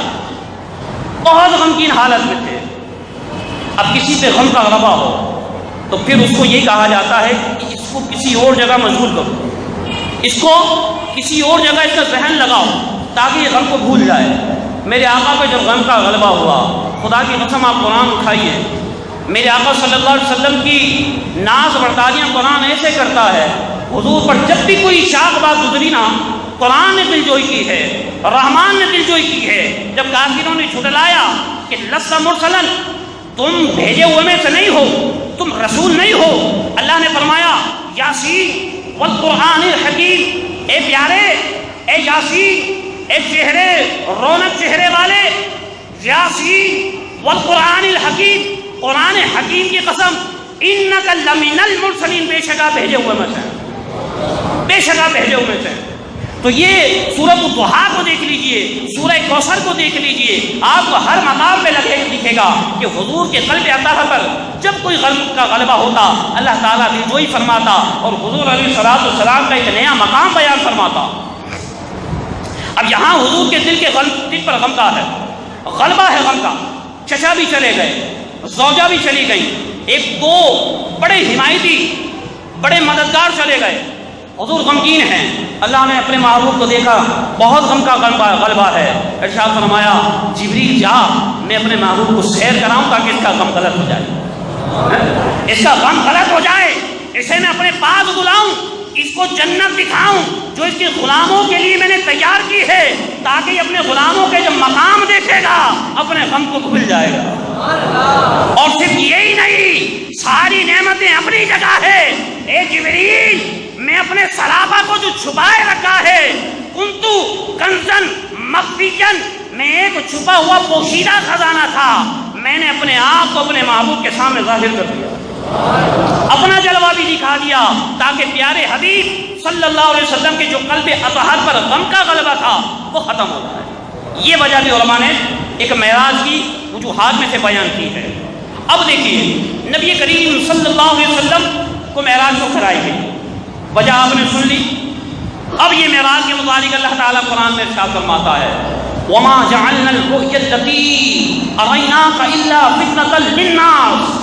بہت غمگین حالت میں تھے۔ اب کسی پہ غم کا غلبہ ہو تو پھر اس کو یہ کہا جاتا ہے کہ اس کو کسی اور جگہ مشغول کرو، اس کو کسی اور جگہ اس کا ذہن لگاؤ تاکہ یہ غم کو بھول جائے۔ میرے آقا پہ جب غم کا غلبہ ہوا، خدا کی قسم آپ قرآن اٹھائیے، میرے آقا صلی اللہ علیہ وسلم کی ناز برداریاں قرآن ایسے کرتا ہے، حضور پر جب بھی کوئی شاق بات گزری نا، قرآن نے دلجوئی کی ہے، رحمان نے دلجوئی کی ہے۔ جب کافروں نے جھٹلایا کہ لست مرسلن، تم بھیجے ہوئے میں سے نہیں ہو، تم رسول نہیں ہو، اللہ نے فرمایا یاسین والقرآن الحکیم، اے پیارے، اے یاسین، اے چہرے رونق چہرے والے، یاسین والقرآن الحکیم، قرآن حکیم کی قسم، انک لمن المرسلین، بے شکا بھیجے ہوئے میں سے، بے شکا بھیجے ہوئے میں سے۔ تو یہ سورۃ الضحیٰ کو دیکھ لیجئے، سورہ کوثر کو دیکھ لیجئے، آپ کو ہر مقام پہ دکھے گا کہ حضور کے قلب اطہر پر جب کوئی غم کا غلبہ ہوتا، اللہ تعالیٰ دلجوئی فرماتا اور حضور علیہ السلام کا ایک نیا مقام بیان فرماتا۔ اب یہاں حضور کے دل پر غم کا ہے، غلبہ ہے غم کا۔ چچا بھی چلے گئے، زوجہ بھی چلی گئی، ایک دو بڑے حمایتی، بڑے مددگار چلے گئے، حضور غمگین ہیں۔ اللہ نے اپنے محبوب کو دیکھا، بہت غم کا غلبہ ہے، ارشاد فرمایا جبریل جا، میں اپنے محبوب کو سیر کراؤں تاکہ اس کا غم غلط ہو جائے، اس کا غم غلط ہو جائے، اسے میں اپنے پاس بلاؤں، اس کو جنت دکھاؤں جو اس کے غلاموں کے لیے میں نے تیار کی ہے، تاکہ اپنے غلاموں کے جب مقام دیکھے گا اپنے غم کو بھول جائے گا۔ اور صرف یہی نہیں، ساری نعمتیں اپنی جگہ ہے۔ اے جبریل، میں اپنے سرابہ کو جو چھپائے رکھا ہے، کنتو کنزن مخفیًا، میں ایک چھپا ہوا پوشیدہ خزانہ تھا، میں نے اپنے آپ کو اپنے محبوب کے سامنے ظاہر کر دیا، اپنا جلوہ بھی دکھا دیا، تاکہ پیارے حبیب صلی اللہ علیہ وسلم کے جو قلب اطہر پر غم کا غلبہ تھا وہ ختم ہو جائے۔ یہ وجہ بھی علماء نے ایک معراج کی وجوہات میں سے بیان کی ہے۔ اب دیکھیے، نبی کریم صلی اللہ علیہ وسلم کو معراج کو کرائی گئی، وجہ آپ نے سن لی۔ اب یہ معراج کے متعلق اللہ تعالیٰ قرآن میں ارشاد فرماتا ہے وَمَا جَعَلْنَا الرُّؤْيَا الَّتِي أَرَيْنَاكَ إِلَّا فِتْنَةً لِلنَّاسِ،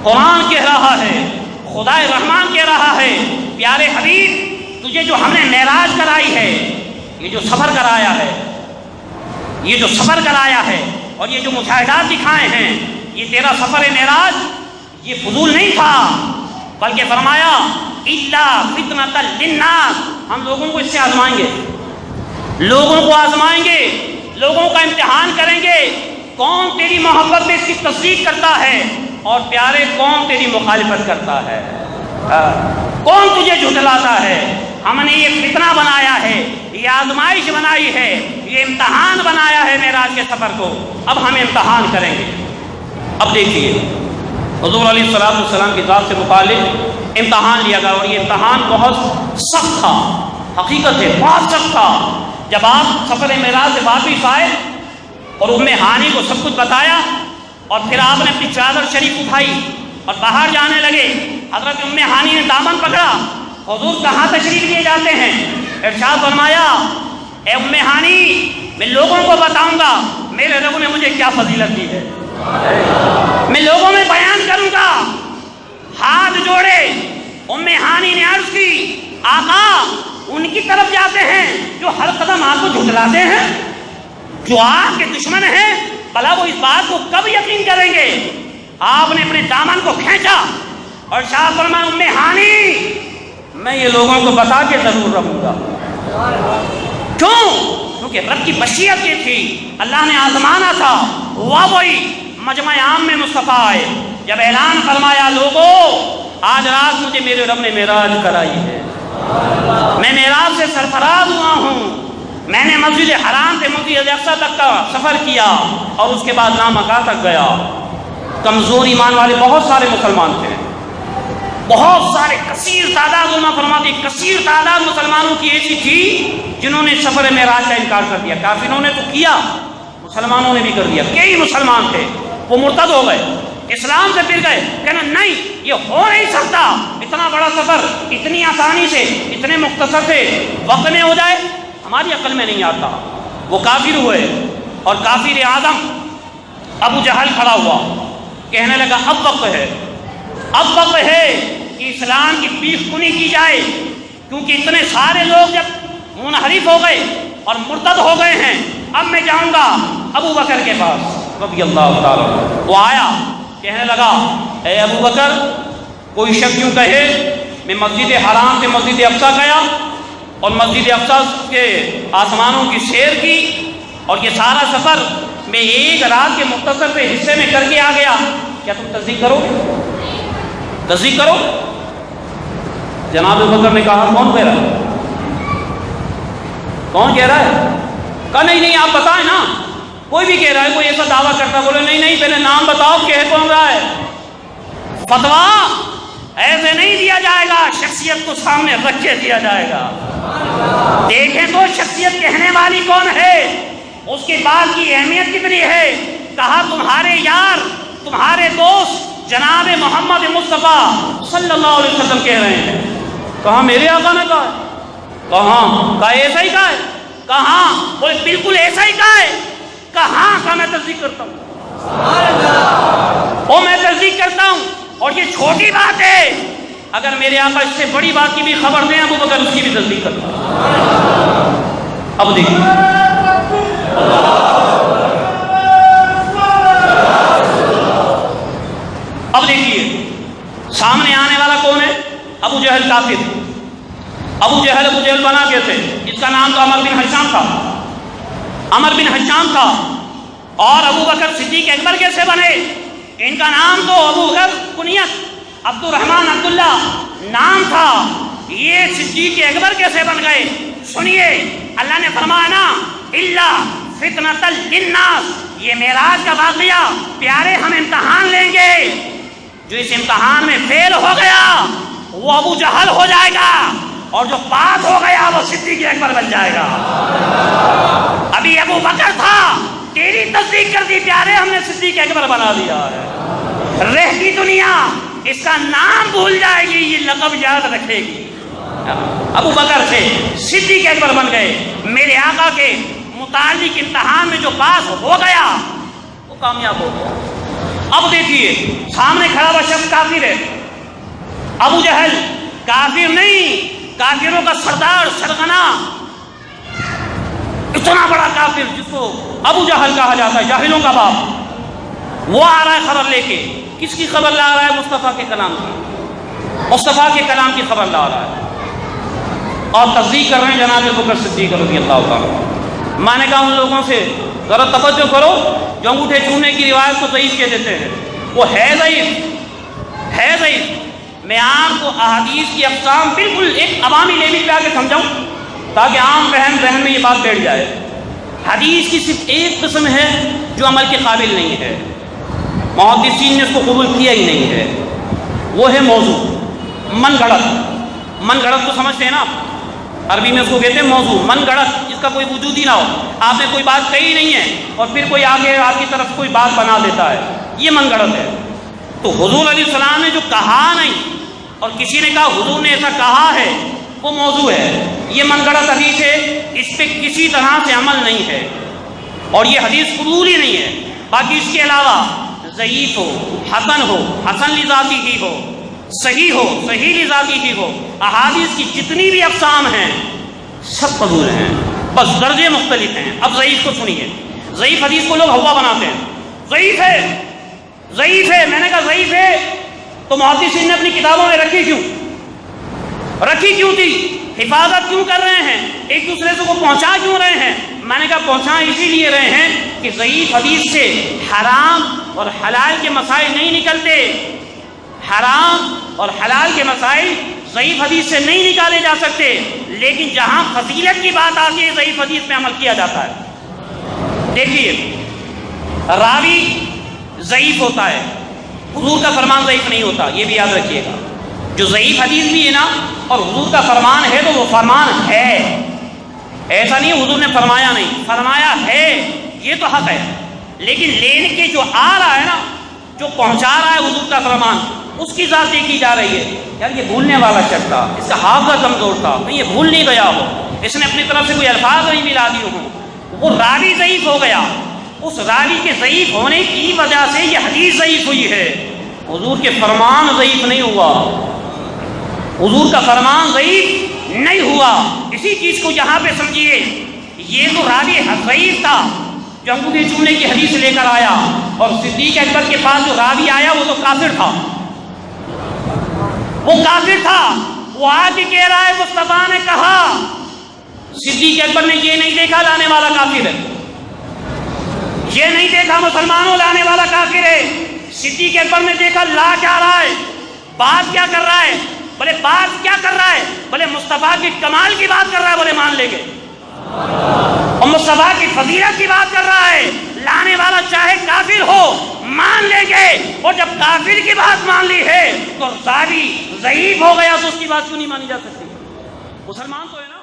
قرآن کہہ رہا ہے، خدا رحمان کہہ رہا ہے، پیارے حبیب تجھے جو ہم نے معراج کرائی ہے، یہ جو سفر کرایا ہے، یہ جو سفر کرایا ہے اور یہ جو مشاہدات دکھائے ہیں، یہ تیرا سفر معراج یہ فضول نہیں تھا، بلکہ فرمایا الا فتنۃ للناس، ہم لوگوں کو اس سے آزمائیں گے، لوگوں کو آزمائیں گے، لوگوں کا امتحان کریں گے، کون تیری محبت میں اس کی تصدیق کرتا ہے اور پیارے کون تیری مخالفت کرتا ہے، کون تجھے جھٹلاتا ہے۔ ہم نے یہ فتنہ بنایا ہے، یہ آزمائش بنائی ہے، یہ امتحان بنایا ہے معراج کے سفر کو، اب ہم امتحان کریں گے۔ اب دیکھیے حضور علیہ السلام کی ذات سے متعلق امتحان لیا گیا اور یہ امتحان بہت سخت تھا، حقیقت ہے بہت سخت تھا۔ جب آپ سفر معراج سے واپس آئے اور ام ہانی کو سب کچھ بتایا اور پھر آپ نے اپنی چادر شریف اٹھائی اور باہر جانے لگے، حضرت ام ہانی نے دامن پکڑا، حضور کہاں تشریف لیے جاتے ہیں؟ ارشاد فرمایا اے ام ہانی، میں لوگوں کو بتاؤں گا میرے رب نے مجھے کیا فضیلت دی ہے، میں لوگوں میں بیان کروں گا۔ ہاتھ جوڑے ام ہانی نے عرض کی آقا ان کی طرف جاتے ہیں جو ہر قدم آپ کو جھٹلاتے ہیں، جو آپ کے دشمن ہیں، بھلا وہ اس بات کو کب یقین کریں گے؟ آپ نے اپنے دامن کو کھینچا اور شاہ فرمایا ام ہانی میں یہ لوگوں کو بتا کے ضرور رہوں گا۔ کیوں؟ کیونکہ رب کی بشیت یہ تھی، اللہ نے آزمانا تھا۔ ہوا وہی مجمع عام میں مصطفیٰ آئے، جب اعلان فرمایا لوگوں آج رات مجھے میرے رب نے معراج کرائی ہے، میں معراج سے سرفراز ہوا ہوں، میں نے مسجد حرام سے مسجد اقصی تک کا سفر کیا اور اس کے بعد لامکہ تک گیا۔ کمزور ایمان والے بہت سارے مسلمان تھے، بہت سارے کثیر تعداد، علماء فرماتے ہیں کثیر تعداد مسلمانوں کی ایسی تھی جنہوں نے سفر معراج کا انکار کر دیا. کافروں نے تو کیا، مسلمانوں نے بھی کر دیا. کئی مسلمان تھے وہ مرتد ہو گئے، اسلام سے پھر گئے، کہنا نہیں یہ ہو نہیں سکتا، اتنا بڑا سفر اتنی آسانی سے اتنے مختصر سے وقت میں ہو جائے، ہماری عقل میں نہیں آتا. وہ کافر ہوئے اور کافر اعظم ابو جہل کھڑا ہوا، کہنے لگا اب وقت ہے، اب وقت ہے کہ اسلام کی پیش کنی کی جائے، کیونکہ اتنے سارے لوگ جب منحرف ہو گئے اور مرتد ہو گئے ہیں، اب میں جاؤں گا ابو بکر کے پاس رضی اللہ تعالیٰ. وہ آیا، کہنے لگا اے ابو بکر، کوئی شخص یوں کہے میں مسجد حرام سے مسجد اقصیٰ گیا اور مسجد اقصیٰ کے آسمانوں کی سیر کی اور یہ سارا سفر میں ایک رات کے مختصر سے حصے میں کر کے آ گیا، کیا تم تصدیق کرو گے؟ تصدیق کرو. جناب ابو بکر نے کہا کون کہہ رہا ہے، کون کہہ رہا ہے؟ کہا نہیں آپ بتائیں نا، کوئی بھی کہہ رہا ہے، کوئی ایسا دعویٰ کرتا ہے. بولے نہیں پہلے نام بتاؤ کہہ کون رہا ہے. فتویٰ ایسے نہیں دیا جائے گا، شخصیت کو سامنے رکھ کے دیا جائے گا. دیکھیں تو شخصیت کہنے والی کون ہے، اس کی بات کی اہمیت کتنی ہے. کہا تمہارے یار، تمہارے دوست جناب محمد مصطفیٰ صلی اللہ علیہ وسلم کہہ رہے ہیں. کہاں میرے آقا نے کہا ہے؟ کہاں؟ کہا ایسا ہی کہا ہے. کہاں؟ بولے بالکل ایسا ہی کہا ہے. کہاں؟ کہا میں تصدیق کرتا ہوں، اور میں تصدیق کرتا ہوں، اور یہ چھوٹی بات ہے، اگر میرے آقا اس سے بڑی بات کی بھی خبر دیں ابو بکر اس کی بھی تصدیق کرتا ہوں. اب دیکھیے سامنے آنے والا کون ہے؟ ابو جہل کافر. ابو جہل بنا کے تھے، اس کا نام تو عمر بن حشام تھا. اور ابو بکر صدیق اکبر کیسے بنے؟ ان کا نام تو ابو بکر کنیت عبد الرحمن عبداللہ نام تھا، یہ صدیق اکبر کیسے بن گئے؟ سنیے، اللہ نے فرمایا نا الا فتنۃ للناس، یہ معراج کا واقعہ پیارے ہم امتحان لیں گے، جو اس امتحان میں فیل ہو گیا وہ ابو جہل ہو جائے گا، اور جو پاس ہو گیا وہ صدیق اکبر بن جائے گا. ابھی ابو بکر تھا، تیری تصدیق کر دی پیارے، ہم نے صدیق اکبر بنا دیا ہے. رہتی دنیا اس کا نام بھول جائے گی، یہ لقب یاد رکھے گی. ابو بکر سے صدیق اکبر بن گئے. میرے آقا کے متعلق امتحان میں جو پاس ہو گیا وہ کامیاب ہو گیا. اب دیکھیے سامنے کھڑا ہوا شخص کافر ہے. ابو جہل کافر نہیں، کافروں کا سردار سرغنا، اتنا بڑا کافر جس کو ابو جہل کہا جاتا ہے، جاہلوں کا باپ. وہ آ رہا ہے خبر لے کے. کس کی خبر لا رہا ہے؟ مصطفیٰ کے کلام کی. مصطفیٰ کے کلام کی خبر لا رہا ہے اور تصدیق کر رہے ہیں جناب ابو بکر صدیق رضی اللہ تعالیٰ. میں نے کہا ان لوگوں سے ذرا توجہ کرو جو انگوٹھے چھونے کی روایت کو ضعیف کہہ دیتے ہیں. وہ ہے ضعیف. میں آپ کو احادیث کی اقسام بالکل ایک عوامی لیول پہ آ کے سمجھاؤں تاکہ عام ذہن میں یہ بات بیٹھ جائے. حدیث کی صرف ایک قسم ہے جو عمل کے قابل نہیں ہے، محدثین نے اس کو قبول کیا ہی نہیں ہے، وہ ہے موضوع، من گھڑت کو سمجھتے ہیں نا، عربی میں اس کو کہتے ہیں موضوع، من گھڑت، جس کا کوئی وجود ہی نہ ہو. آپ نے کوئی بات کہی نہیں ہے اور پھر کوئی آگے آپ کی طرف کوئی بات بنا دیتا ہے، یہ من گھڑت ہے. تو حضور علیہ السلام نے جو کہا نہیں اور کسی نے کہا حضور نے ایسا کہا ہے، وہ موضوع ہے. یہ من گھڑت حدیث ہے، اس پہ کسی طرح سے عمل نہیں ہے اور یہ حدیث قبول ہی نہیں ہے. باقی اس کے علاوہ ضعیف ہو، حسن لذاتی ہی ہو، صحیح لذاتی ہی ہو، احادیث کی جتنی بھی اقسام ہیں سب قبول ہیں، بس درجے مختلف ہیں. اب ضعیف کو سنیے. ضعیف حدیث کو لوگ ہوا بناتے ہیں، ضعیف ہے. میں نے کہا ضعیف ہے تو محدثین نے اپنی کتابوں میں رکھی کیوں تھی؟ حفاظت کیوں کر رہے ہیں؟ ایک دوسرے سے کو پہنچا کیوں رہے ہیں؟ میں نے کہا پہنچا اسی لیے رہے ہیں کہ ضعیف حدیث سے حرام اور حلال کے مسائل نہیں نکلتے. حرام اور حلال کے مسائل ضعیف حدیث سے نہیں نکالے جا سکتے، لیکن جہاں فضیلت کی بات آتی ہے ضعیف حدیث میں عمل کیا جاتا ہے. دیکھیے راوی ضعیف ہوتا ہے، حضور کا فرمان ضعیف نہیں ہوتا، یہ بھی یاد رکھیے گا. جو ضعیف حدیث بھی ہے نا اور حضور کا فرمان ہے تو وہ فرمان ہے، ایسا نہیں حضور نے فرمایا نہیں، فرمایا ہے، یہ تو حق ہے، لیکن لینے کے جو آ رہا ہے نا، جو پہنچا رہا ہے حضور کا فرمان، اس کی ذات دیکھی جا رہی ہے. یار یہ بھولنے والا شخص تھا، اس کا حافظہ کمزور تھا، کہیں یہ بھول نہیں گیا ہو، اس نے اپنی طرف سے کوئی الفاظ نہیں ملا دیے ہوں، وہ راوی ضعیف ہو گیا، اس راوی کے ضعیف ہونے کی وجہ سے یہ حدیث ضعیف ہوئی ہے. حضور کے فرمان ضعیف نہیں ہوا، حضور کا فرمان ضعیف نہیں ہوا. اسی چیز کو یہاں پہ سمجھیے، یہ تو راوی ضعیف تھا جو انگوٹھی چومنے کی حدیث لے کر آیا، اور صدیق اکبر کے پاس جو راوی آیا وہ تو کافر تھا، وہ کافر تھا. وہ آج کہہ رہا ہے مصطفیٰ نے کہا، صدیق اکبر نے یہ نہیں دیکھا لانے والا کافر ہے، یہ نہیں دیکھا مسلمانوں لانے والا کافر ہے. صدیق اکبر نے دیکھا لا کیا رہا ہے، بات کیا کر رہا ہے، بولے بات کیا کر رہا ہے، بولے مصطفیٰ کی کمال کی بات کر رہا ہے، بولے مان لیں گے، اور مصطفیٰ کی فضیلت کی بات کر رہا ہے، لانے والا چاہے کافر ہو مان لیں گے. اور جب کافر کی بات مان لی ہے تو راوی ضعیف ہو گیا تو اس کی بات کیوں نہیں مانی جا سکتی؟ مسلمان تو ہے نا.